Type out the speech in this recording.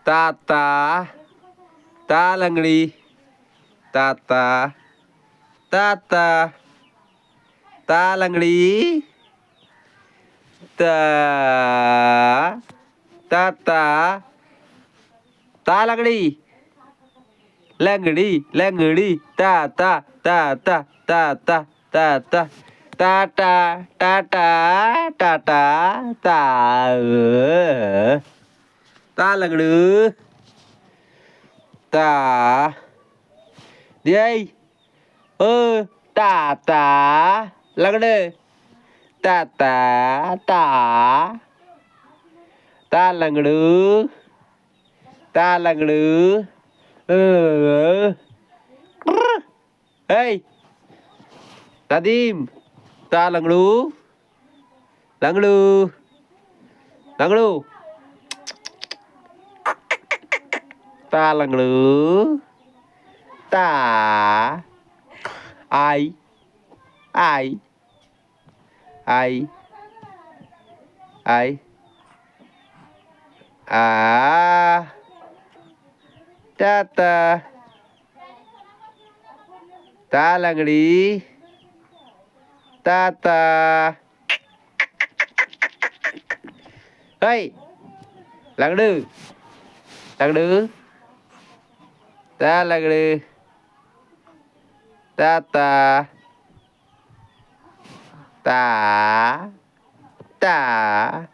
ताता ता लंगडी ताता ताता ता लंगडी ता ताता ता लंगडी लंगडी लंगडी ताता ताता ताता ताता टाटा टाटा टाटा ता ता लंगडू ता đây tà lăng đê tà ta lăng đứ hey Tadim ta lăng đú ta lăng đứ ta ai à ta ta lagdi ta hey lagdu ta lagdu ta ta